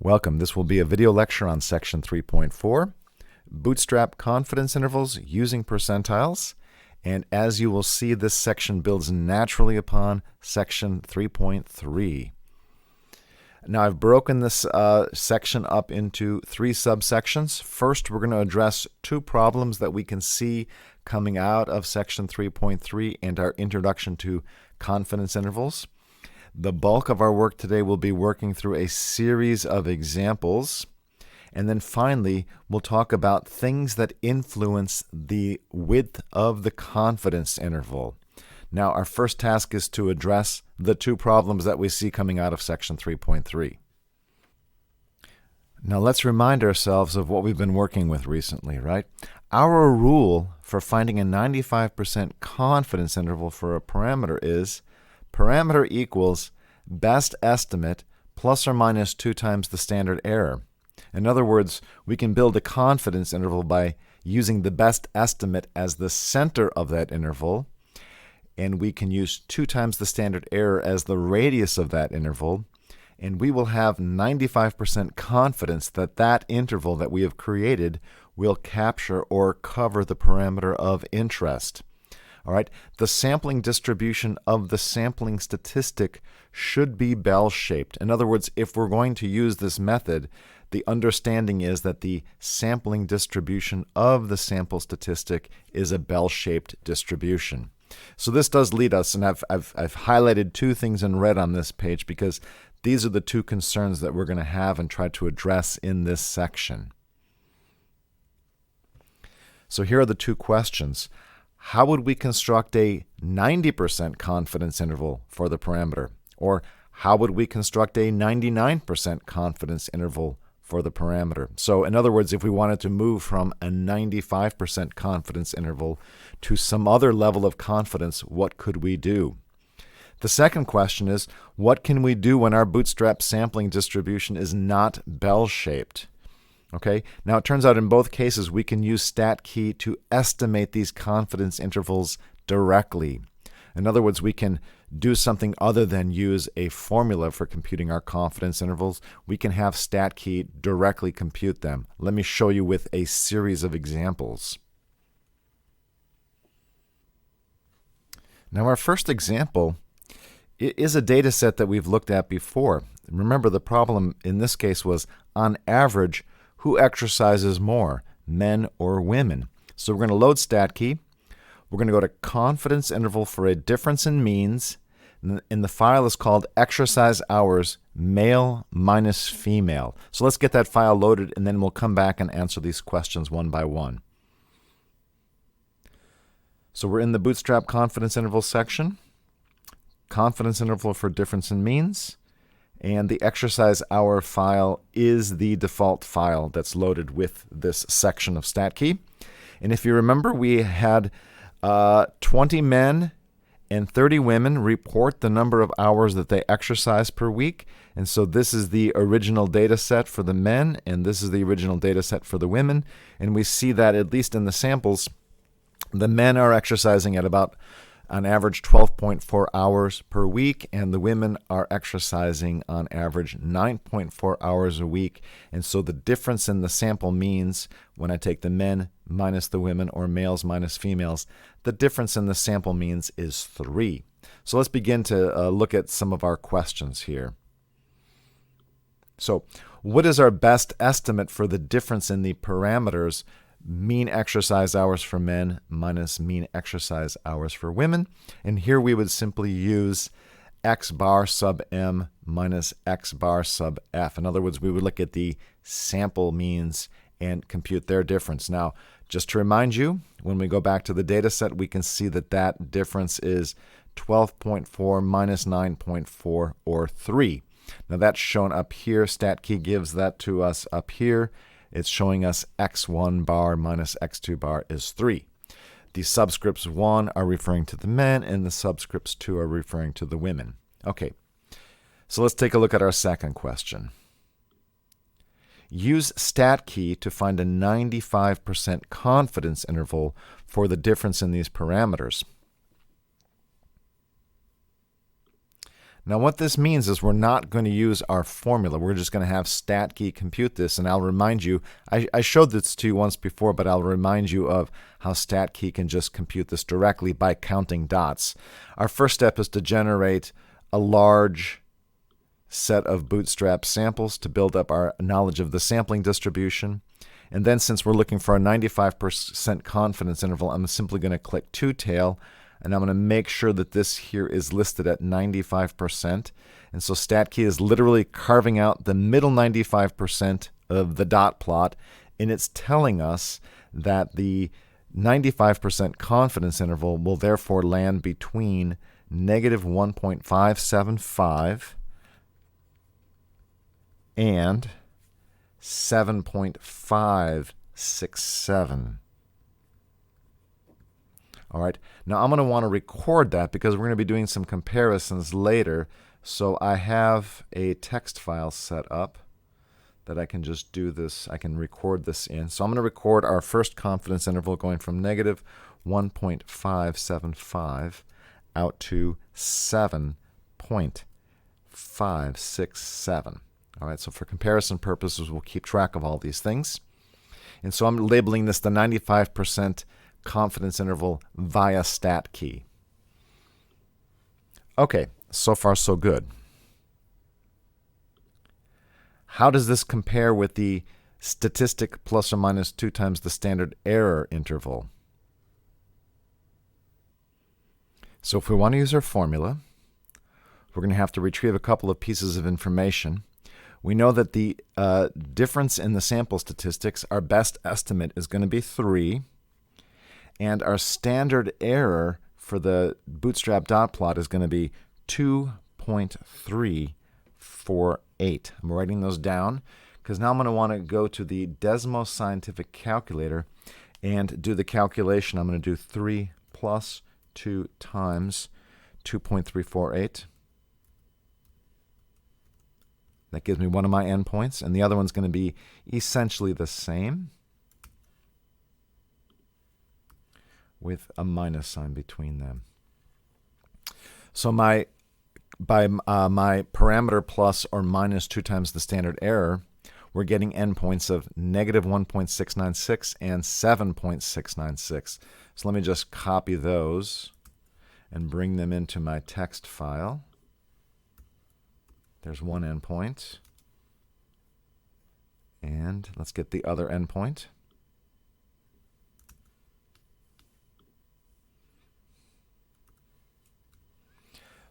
Welcome. This will be a video lecture on section 3.4, bootstrap confidence intervals using percentiles. And as you will see, this section builds naturally upon section 3.3. Now I've broken this section up into three subsections. First, we're going to address two problems that we can see coming out of section 3.3 and our introduction to confidence intervals. The bulk of our work today will be working through a series of examples. And then finally, we'll talk about things that influence the width of the confidence interval. Now, our first task is to address the two problems that we see coming out of section 3.3. Now, let's remind ourselves of what we've been working with recently, right? Our rule for finding a 95% confidence interval for a parameter is parameter equals best estimate plus or minus 2 times the standard error. In other words, we can build a confidence interval by using the best estimate as the center of that interval, and we can use 2 times the standard error as the radius of that interval, and we will have 95% confidence that that interval that we have created will capture or cover the parameter of interest. All right, the sampling distribution of the sampling statistic should be bell-shaped. In other words, if we're going to use this method, the understanding is that the sampling distribution of the sample statistic is a bell-shaped distribution. So this does lead us, and I've highlighted two things in red on this page because these are the two concerns that we're going to have and try to address in this section. So here are the two questions. How would we construct a 90% confidence interval for the parameter? Or how would we construct a 99% confidence interval for the parameter? So in other words, if we wanted to move from a 95% confidence interval to some other level of confidence, what could we do? The second question is, what can we do when our bootstrap sampling distribution is not bell-shaped? Okay, now it turns out in both cases we can use StatKey to estimate these confidence intervals directly. In other words, we can do something other than use a formula for computing our confidence intervals. We can have StatKey directly compute them. Let me show you with a series of examples. Now our first example is a data set that we've looked at before. Remember, the problem in this case was, on average, who exercises more, men or women? So we're going to load StatKey. We're going to go to confidence interval for a difference in means. And the file is called exercise hours male minus female. So let's get that file loaded, and then we'll come back and answer these questions one by one. So we're in the bootstrap confidence interval section. Confidence interval for difference in means. And the exercise hour file is the default file that's loaded with this section of StatKey. And if you remember, we had 20 men and 30 women report the number of hours that they exercise per week. And so this is the original data set for the men, and this is the original data set for the women. And we see that, at least in the samples, the men are exercising at about on average 12.4 hours per week, and the women are exercising on average 9.4 hours a week. And so the difference in the sample means, when I take the men minus the women or males minus females, the difference in the sample means is 3. So let's begin to look at some of our questions here. So what is our best estimate for the difference in the parameters mean exercise hours for men minus mean exercise hours for women? And here we would simply use x bar sub m minus x bar sub f. In other words, we would look at the sample means and compute their difference. Now, just to remind you, when we go back to the data set, we can see that that difference is 12.4 minus 9.4, or 3. Now that's shown up here. StatKey gives that to us up here. It's showing us x1 bar minus x2 bar is 3. The subscripts 1 are referring to the men, and the subscripts 2 are referring to the women. Okay, so let's take a look at our second question. Use StatKey to find a 95% confidence interval for the difference in these parameters. Now what this means is we're not going to use our formula. We're just going to have StatKey compute this, and I'll remind you, I showed this to you once before, but I'll remind you of how StatKey can just compute this directly by counting dots. Our first step is to generate a large set of bootstrap samples to build up our knowledge of the sampling distribution. And then since we're looking for a 95% confidence interval, I'm simply going to click two-tail, and I'm going to make sure that this here is listed at 95%. And so StatKey is literally carving out the middle 95% of the dot plot, and it's telling us that the 95% confidence interval will therefore land between negative 1.575 and 7.567. All right, now I'm going to want to record that because we're going to be doing some comparisons later. So I have a text file set up that I can just do this. I can record this in. So I'm going to record our first confidence interval going from negative 1.575 out to 7.567. All right, so for comparison purposes, we'll keep track of all these things. And so I'm labeling this the 95% confidence interval via StatKey. Okay, so far so good. How does this compare with the statistic plus or minus 2 times the standard error interval? So if we want to use our formula, we're going to have to retrieve a couple of pieces of information. We know that the difference in the sample statistics, our best estimate is going to be 3. And our standard error for the bootstrap dot plot is going to be 2.348. I'm writing those down because now I'm going to want to go to the Desmos Scientific Calculator and do the calculation. I'm going to do 3 plus 2 times 2.348. That gives me one of my endpoints, and the other one's going to be essentially the same with a minus sign between them. So my parameter plus or minus 2 times the standard error, we're getting endpoints of negative 1.696 and 7.696. So let me just copy those and bring them into my text file. There's one endpoint. And let's get the other endpoint.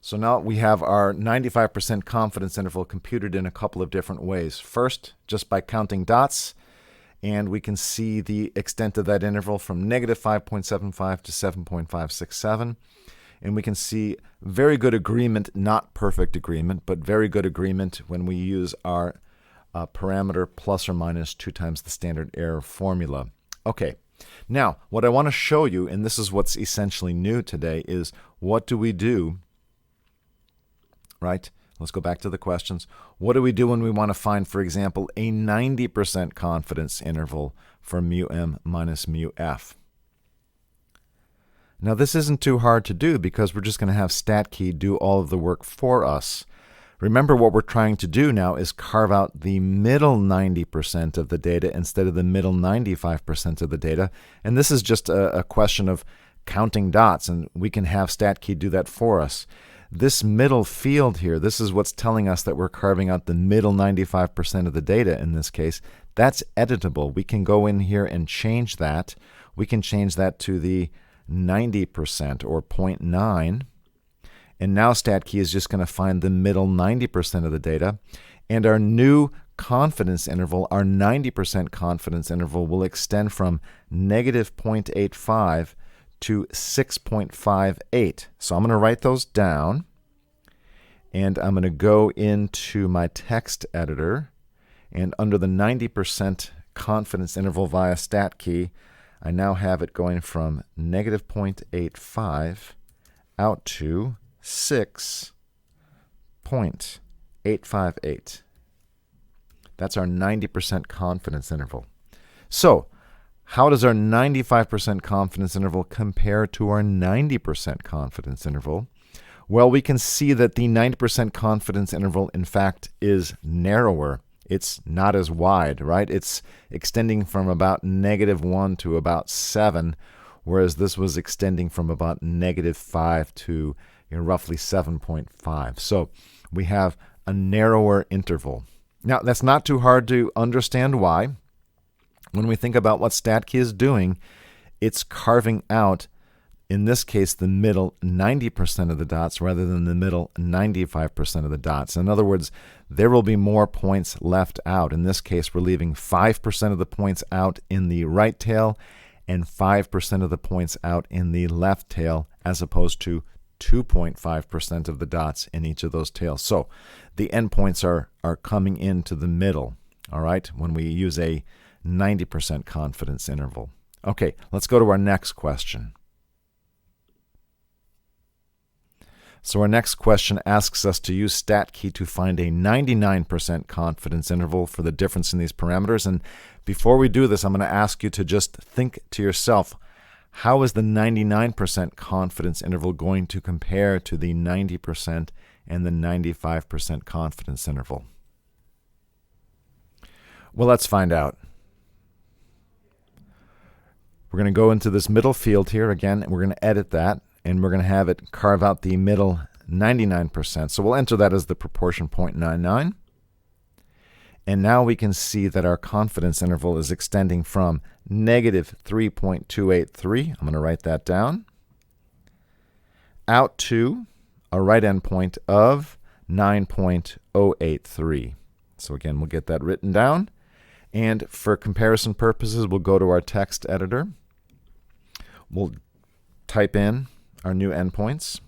So now we have our 95% confidence interval computed in a couple of different ways. First, just by counting dots, and we can see the extent of that interval from negative 5.75 to 7.567. And we can see very good agreement, not perfect agreement, but very good agreement when we use our parameter plus or minus 2 times the standard error formula. Okay, now what I want to show you, and this is what's essentially new today, is what do we do, right? Let's go back to the questions. What do we do when we want to find, for example, a 90% confidence interval for mu m minus mu f? Now this isn't too hard to do because we're just going to have StatKey do all of the work for us. Remember, what we're trying to do now is carve out the middle 90% of the data instead of the middle 95% of the data. And this is just a question of counting dots, and we can have StatKey do that for us. This middle field here, this is what's telling us that we're carving out the middle 95% of the data in this case. That's editable. We can go in here and change that. We can change that to the 90% or 0.9. And now StatKey is just going to find the middle 90% of the data. And our new confidence interval, our 90% confidence interval, will extend from negative 0.85 to 6.58. So I'm going to write those down. And I'm going to go into my text editor. And under the 90% confidence interval via StatKey, I now have it going from negative 0.85 out to 6.858. That's our 90% confidence interval. So, how does our 95% confidence interval compare to our 90% confidence interval? Well, we can see that the 90% confidence interval, in fact, is narrower. It's not as wide, right? It's extending from about -1 to about 7, whereas this was extending from about -5 to roughly 7.5. So we have a narrower interval. Now, that's not too hard to understand why. When we think about what StatKey is doing, it's carving out, in this case, the middle 90% of the dots rather than the middle 95% of the dots. In other words, there will be more points left out. In this case, we're leaving 5% of the points out in the right tail and 5% of the points out in the left tail, as opposed to 2.5% of the dots in each of those tails. So the endpoints are coming into the middle, all right, when we use a 90% confidence interval. Okay, let's go to our next question. So our next question asks us to use StatKey to find a 99% confidence interval for the difference in these parameters. And before we do this, I'm going to ask you to just think to yourself, how is the 99% confidence interval going to compare to the 90% and the 95% confidence interval? Well, let's find out. We're going to go into this middle field here again, and we're going to edit that, and we're going to have it carve out the middle 99%. So we'll enter that as the proportion 0.99. And now we can see that our confidence interval is extending from -3.283, I'm going to write that down, out to a right endpoint of 9.083. So again, we'll get that written down. And for comparison purposes, we'll go to our text editor. We'll type in our new endpoints.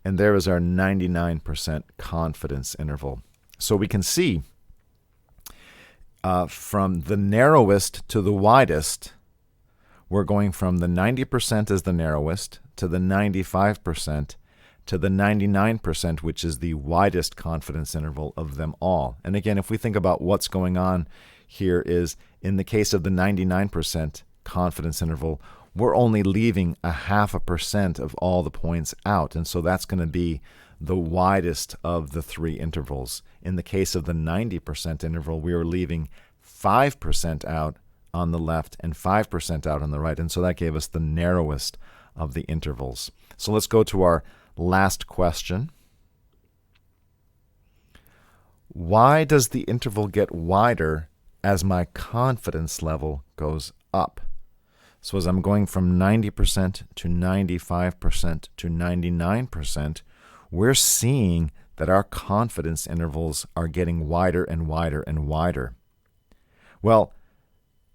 And there is our 99% confidence interval. So we can see from the narrowest to the widest, we're going from the 90% as the narrowest to the 95% to the 99%, which is the widest confidence interval of them all. And again, if we think about what's going on here is, in the case of the 99% confidence interval, we're only leaving 0.5% of all the points out. And so that's going to be the widest of the three intervals. In the case of the 90% interval, we are leaving 5% out on the left and 5% out on the right. And so that gave us the narrowest of the intervals. So let's go to our last question. Why does the interval get wider as my confidence level goes up? So as I'm going from 90% to 95% to 99%, we're seeing that our confidence intervals are getting wider and wider and wider. Well,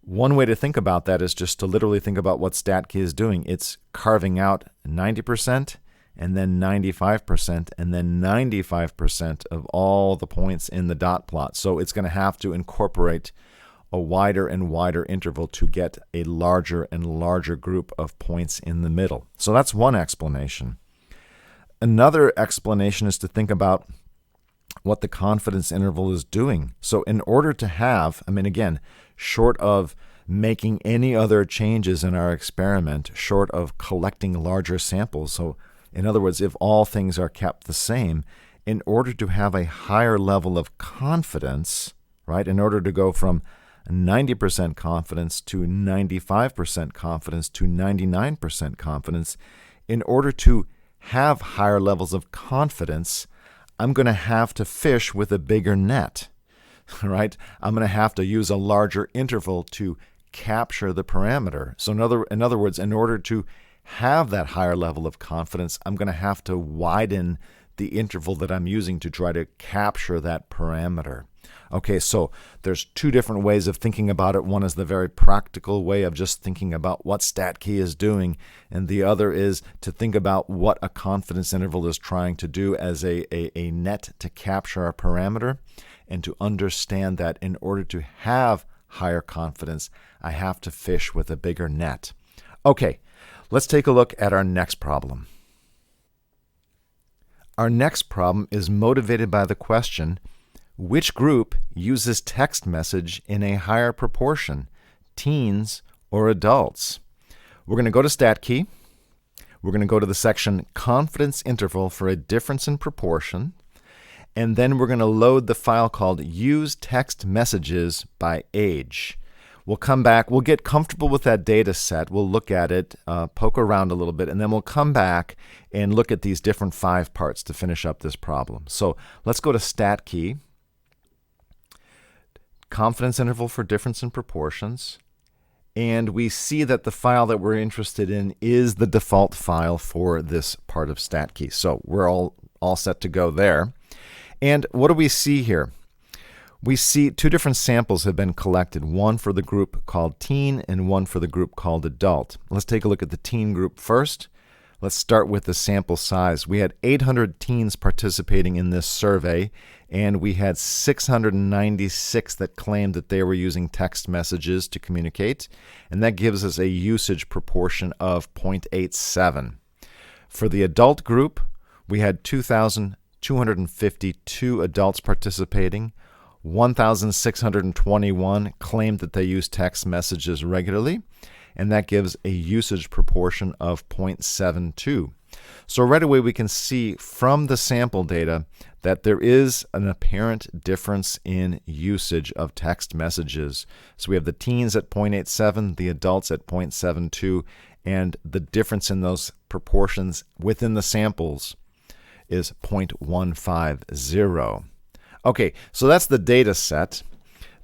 one way to think about that is just to literally think about what StatKey is doing. It's carving out 90% and then 95% and then 95% of all the points in the dot plot. So it's going to have to incorporate a wider and wider interval to get a larger and larger group of points in the middle. So that's one explanation. Another explanation is to think about what the confidence interval is doing. So in order to have, again, short of making any other changes in our experiment, short of collecting larger samples, so in other words, if all things are kept the same, in order to have a higher level of confidence, right, in order to go from 90% confidence to 95% confidence to 99% confidence, in order to have higher levels of confidence, I'm going to have to fish with a bigger net, right? I'm going to have to use a larger interval to capture the parameter. So in other words, in order to have that higher level of confidence, I'm going to have to widen the interval that I'm using to try to capture that parameter. Okay, so there's two different ways of thinking about it. One is the very practical way of just thinking about what StatKey is doing, and the other is to think about what a confidence interval is trying to do as a net to capture a parameter, and to understand that in order to have higher confidence, I have to fish with a bigger net. Okay, let's take a look at our next problem. Our next problem is motivated by the question, Which group uses text message in a higher proportion, teens or adults? We're going to go to StatKey. We're going to go to the section confidence interval for a difference in proportion. And then we're going to load the file called use text messages by age. We'll come back, we'll get comfortable with that data set, we'll look at it, poke around a little bit, and then we'll come back and look at these different 5 parts to finish up this problem. So let's go to StatKey, confidence interval for difference in proportions, and we see that the file that we're interested in is the default file for this part of StatKey. So we're all set to go there. And what do we see here? We see 2 different samples have been collected, one for the group called teen and one for the group called adult. Let's take a look at the teen group first. Let's start with the sample size. We had 800 teens participating in this survey, and we had 696 that claimed that they were using text messages to communicate, and that gives us a usage proportion of 0.87. For the adult group, we had 2,252 adults participating. 1,621 claimed that they use text messages regularly, and that gives a usage proportion of 0.72. So right away we can see from the sample data that there is an apparent difference in usage of text messages. So we have the teens at 0.87, the adults at 0.72, and the difference in those proportions within the samples is 0.150. Okay, so that's the data set.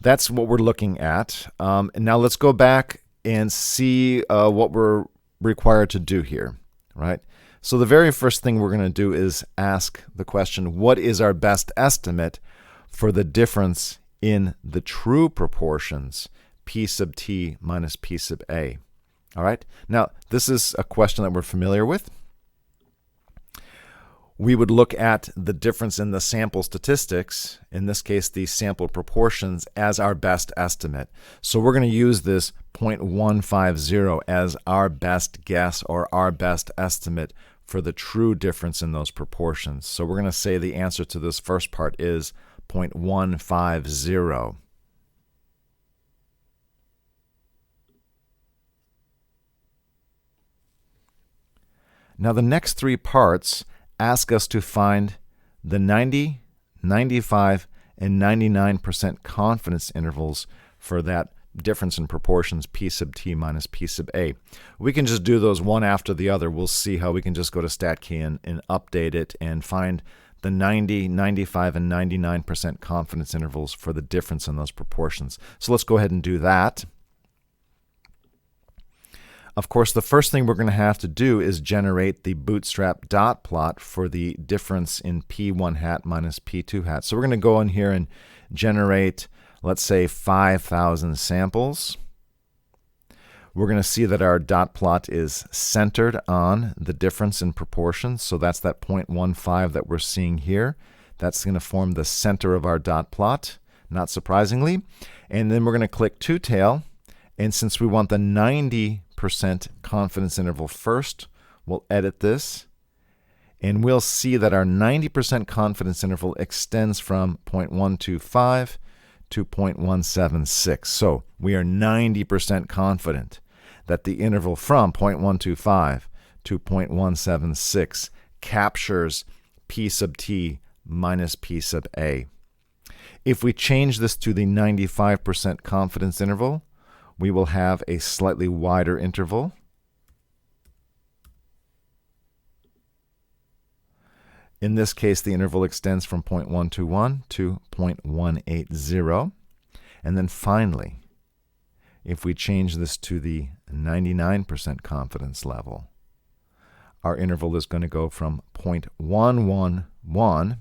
That's what we're looking at. And now let's go back and see what we're required to do here, right? So the very first thing we're going to do is ask the question, what is our best estimate for the difference in the true proportions, P sub t minus P sub a? All right, now this is a question that we're familiar with. We would look at the difference in the sample statistics, in this case the sample proportions, as our best estimate. So we're going to use this 0.150 as our best guess or our best estimate for the true difference in those proportions. So we're going to say the answer to this first part is 0.150. Now the next 3 parts ask us to find the 90, 95, and 99% confidence intervals for that difference in proportions P sub t minus P sub a. We can just do those one after the other. We'll see how we can just go to StatKey and update it and find the 90, 95, and 99% confidence intervals for the difference in those proportions. So let's go ahead and do that. Of course, the first thing we're going to have to do is generate the bootstrap dot plot for the difference in P1 hat minus P2 hat. So we're going to go in here and generate, let's say, 5,000 samples. We're going to see that our dot plot is centered on the difference in proportions. So that's that 0.15 that we're seeing here. That's going to form the center of our dot plot, not surprisingly. And then we're going to click two tail. And since we want the 90% confidence interval first, we'll edit this. And we'll see that our 90% confidence interval extends from 0.125 to 0.176. So we are 90% confident that the interval from 0.125 to 0.176 captures P sub t minus P sub a. If we change this to the 95% confidence interval, we will have a slightly wider interval. In this case, the interval extends from 0.121 to 0.180. And then finally, if we change this to the 99% confidence level, our interval is going to go from 0.111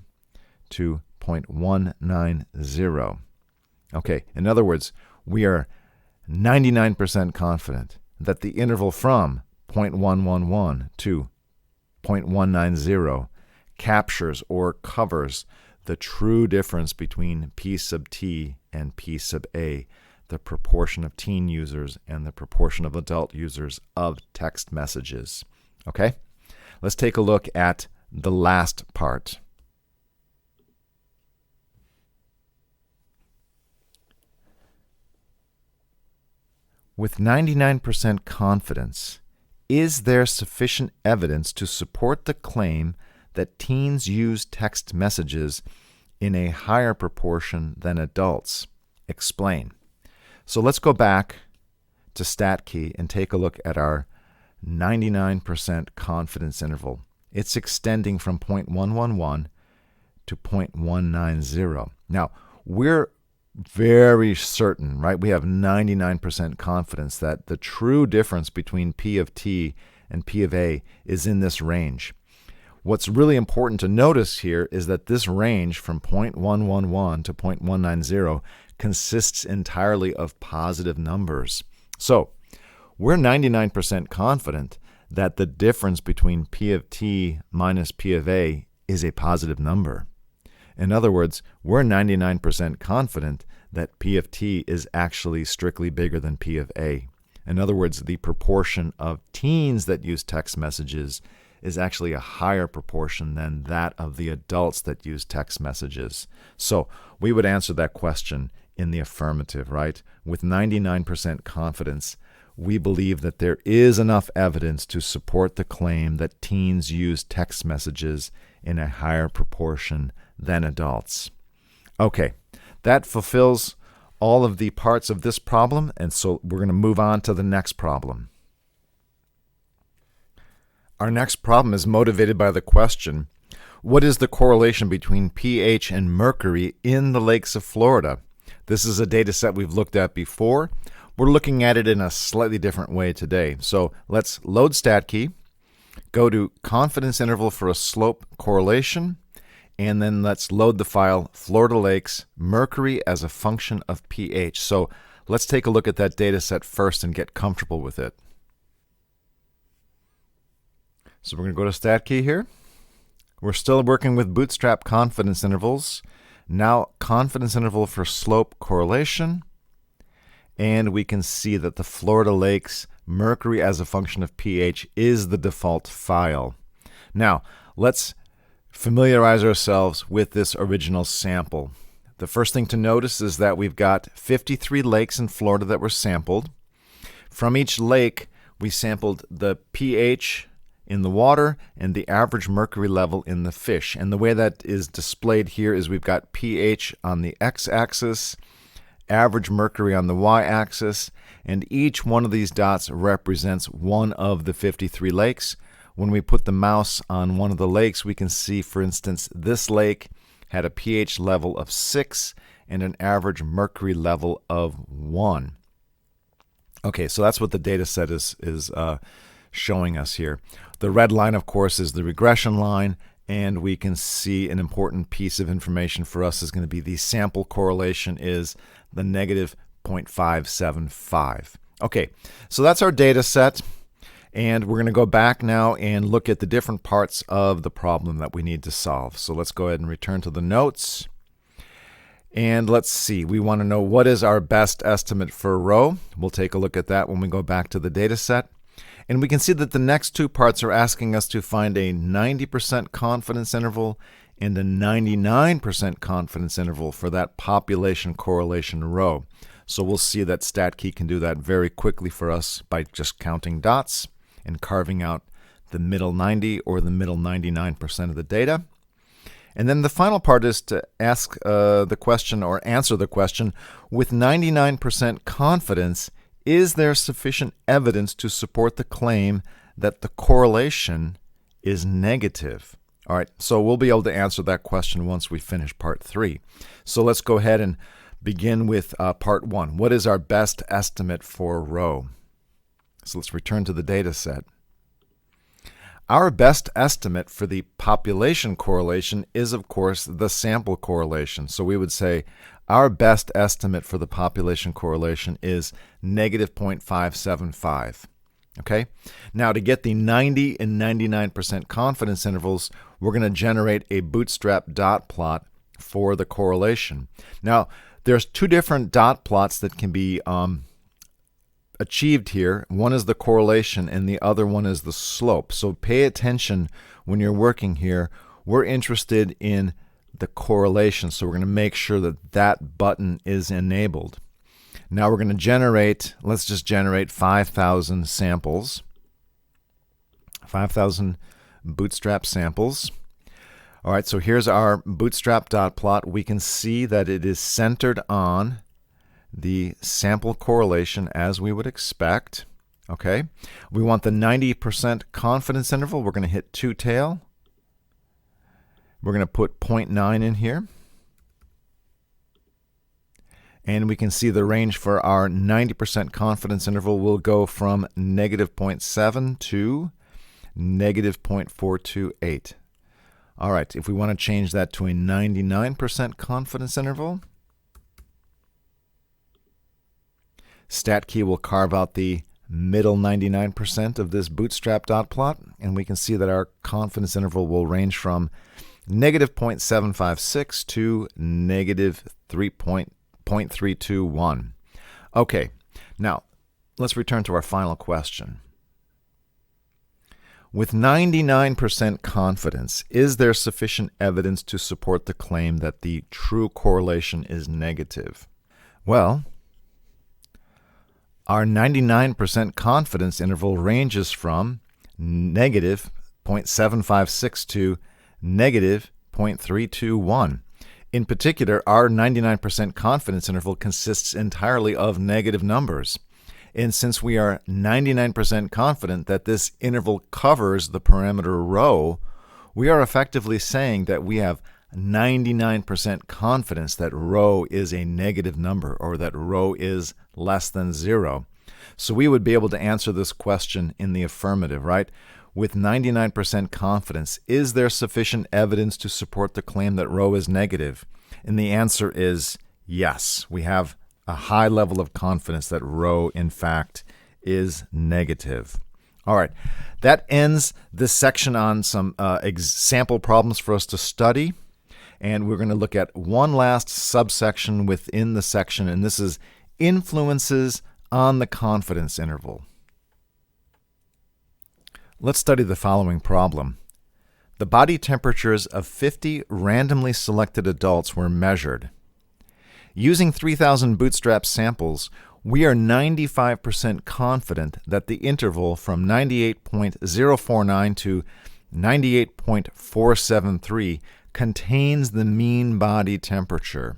to 0.190. Okay, in other words, we are 99% confident that the interval from 0.111 to 0.190 captures or covers the true difference between P sub t and P sub a, the proportion of teen users and the proportion of adult users of text messages. Okay? Let's take a look at the last part. With 99% confidence, is there sufficient evidence to support the claim that teens use text messages in a higher proportion than adults? Explain. So let's go back to StatKey and take a look at our 99% confidence interval. It's extending from 0.111 to 0.190. Now, we're very certain, right? We have 99% confidence that the true difference between P of T and P of A is in this range. What's really important to notice here is that this range from 0.111 to 0.190 consists entirely of positive numbers. So we're 99% confident that the difference between P of T minus P of A is a positive number. In other words, we're 99% confident that P of T is actually strictly bigger than P of A. In other words, the proportion of teens that use text messages is actually a higher proportion than that of the adults that use text messages. So we would answer that question in the affirmative, right? With 99% confidence, we believe that there is enough evidence to support the claim that teens use text messages in a higher proportion than adults. Okay, that fulfills all of the parts of this problem, and so we're going to move on to the next problem. Our next problem is motivated by the question, what is the correlation between pH and mercury in the lakes of Florida? This is a data set we've looked at before. We're looking at it in a slightly different way today. So let's load StatKey, go to confidence interval for a slope correlation, and then let's load the file Florida Lakes mercury as a function of pH. So let's take a look at that data set first and get comfortable with it. So we're going to go to StatKey here. We're still working with bootstrap confidence intervals. Now confidence interval for slope correlation. And we can see that the Florida Lakes mercury as a function of pH is the default file. Now let's familiarize ourselves with this original sample. The first thing to notice is that we've got 53 lakes in Florida that were sampled. From each lake, we sampled the pH in the water and the average mercury level in the fish. And the way that is displayed here is we've got pH on the x-axis, average mercury on the y-axis, and each one of these dots represents one of the 53 lakes. When we put the mouse on one of the lakes, we can see, for instance, this lake had a pH level of 6 and an average mercury level of 1. Okay, so that's what the data set is showing us here. The red line, of course, is the regression line, and we can see an important piece of information for us is going to be the sample correlation is the negative 0.575. Okay, so that's our data set. And we're going to go back now and look at the different parts of the problem that we need to solve. So let's go ahead and return to the notes. And let's see, we want to know what is our best estimate for a row. We'll take a look at that when we go back to the data set. And we can see that the next two parts are asking us to find a 90% confidence interval and a 99% confidence interval for that population correlation row. So we'll see that StatKey can do that very quickly for us by just counting dots and carving out the middle 90 or the middle 99% of the data. And then the final part is to ask the question or answer the question, with 99% confidence, is there sufficient evidence to support the claim that the correlation is negative? All right, so we'll be able to answer that question once we finish part 3. So let's go ahead and begin with part 1. What is our best estimate for a row? So let's return to the data set. Our best estimate for the population correlation is, of course, the sample correlation. So we would say our best estimate for the population correlation is negative 0.575. Okay? Now, to get the 90 and 99% confidence intervals, we're going to generate a bootstrap dot plot for the correlation. Now, there's two different dot plots that can be achieved here. One is the correlation and the other one is the slope. So pay attention when you're working here. We're interested in the correlation, so we're going to make sure that that button is enabled. Now we're going to generate, let's just generate 5,000 samples, 5,000 bootstrap samples. All right, so here's our bootstrap dot plot. We can see that it is centered on the sample correlation as we would expect. Okay, we want the 90% confidence interval. We're going to hit two tail. We're going to put 0.9 in here. And we can see the range for our 90% confidence interval will go from negative 0.7 to negative 0.428. All right, if we want to change that to a 99% confidence interval, StatKey will carve out the middle 99% of this bootstrap dot plot, and we can see that our confidence interval will range from negative 0.756 to negative 0.321. Okay, now let's return to our final question. With 99% confidence, is there sufficient evidence to support the claim that the true correlation is negative? Well, our 99% confidence interval ranges from negative 0.756 to negative 0.321. In particular, our 99% confidence interval consists entirely of negative numbers. And since we are 99% confident that this interval covers the parameter rho, we are effectively saying that we have 99% confidence that rho is a negative number, or that rho is less than 0. So we would be able to answer this question in the affirmative, right? With 99% confidence, is there sufficient evidence to support the claim that rho is negative? And the answer is yes. We have a high level of confidence that rho, in fact, is negative. All right, that ends this section on some sample problems for us to study. And we're going to look at one last subsection within the section, and this is influences on the confidence interval. Let's study the following problem. The body temperatures of 50 randomly selected adults were measured. Using 3,000 bootstrap samples, we are 95% confident that the interval from 98.049 to 98.473 contains the mean body temperature.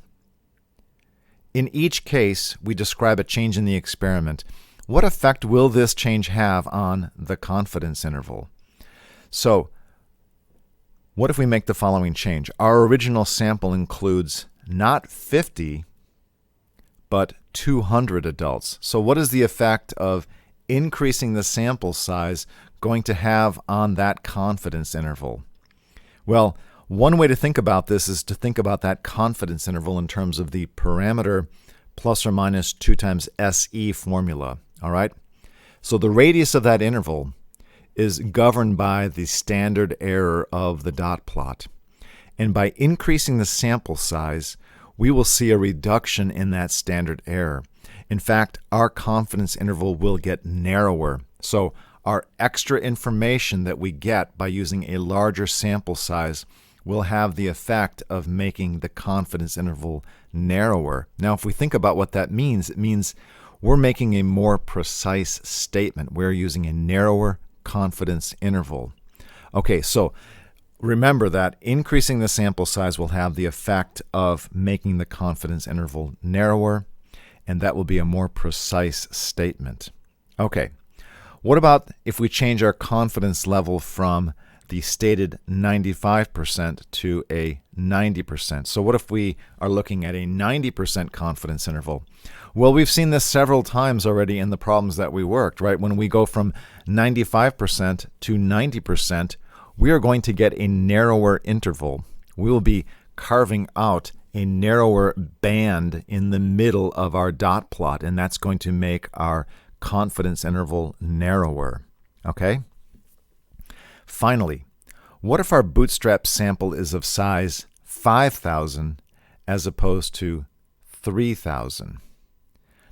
In each case, we describe a change in the experiment. What effect will this change have on the confidence interval? So, what if we make the following change? Our original sample includes not 50, but 200 adults. So what is the effect of increasing the sample size going to have on that confidence interval? Well, one way to think about this is to think about that confidence interval in terms of the parameter plus or minus 2 times SE formula. All right? So the radius of that interval is governed by the standard error of the dot plot. And by increasing the sample size, we will see a reduction in that standard error. In fact, our confidence interval will get narrower. So our extra information that we get by using a larger sample size will have the effect of making the confidence interval narrower. Now, if we think about what that means, it means we're making a more precise statement. We're using a narrower confidence interval. Okay, so remember that increasing the sample size will have the effect of making the confidence interval narrower, and that will be a more precise statement. Okay, what about if we change our confidence level from the stated 95% to a 90%? So what if we are looking at a 90% confidence interval? Well, we've seen this several times already in the problems that we worked, right? When we go from 95% to 90%, we are going to get a narrower interval. We will be carving out a narrower band in the middle of our dot plot, and that's going to make our confidence interval narrower. Okay? Finally, what if our bootstrap sample is of size 5,000 as opposed to 3,000?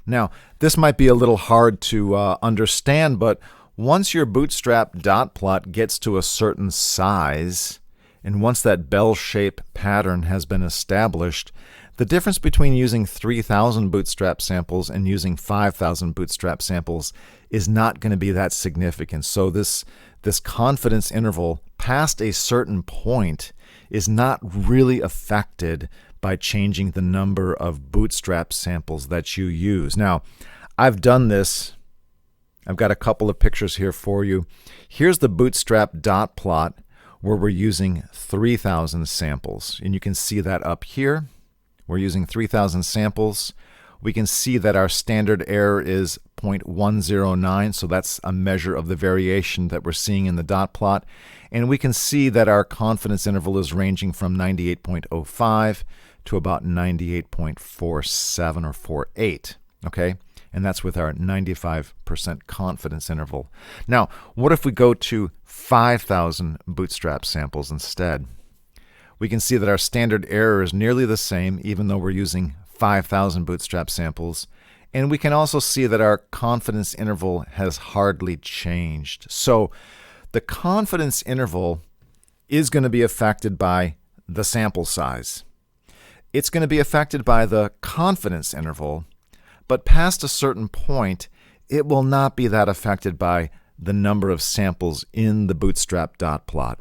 Now, this might be a little hard to understand, but once your bootstrap dot plot gets to a certain size, and once that bell-shaped pattern has been established, The difference between using 3,000 bootstrap samples and using 5,000 bootstrap samples is not going to be that significant. So this confidence interval past a certain point is not really affected by changing the number of bootstrap samples that you use. Now, I've done this. I've got a couple of pictures here for you. Here's the bootstrap dot plot where we're using 3,000 samples. And you can see that up here. We're using 3,000 samples. We can see that our standard error is 0.109, so that's a measure of the variation that we're seeing in the dot plot. And we can see that our confidence interval is ranging from 98.05 to about 98.47 or 48, okay? And that's with our 95% confidence interval. Now, what if we go to 5,000 bootstrap samples instead? We can see that our standard error is nearly the same, even though we're using 5,000 bootstrap samples. And we can also see that our confidence interval has hardly changed. So the confidence interval is going to be affected by the sample size. It's going to be affected by the confidence interval, but past a certain point, it will not be that affected by the number of samples in the bootstrap dot plot.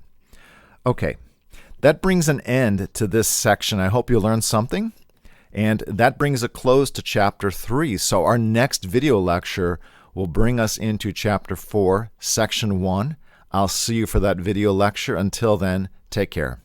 Okay. That brings an end to this section. I hope you learned something. And that brings a close to Chapter 3. So our next video lecture will bring us into Chapter 4, Section 1. I'll see you for that video lecture. Until then, take care.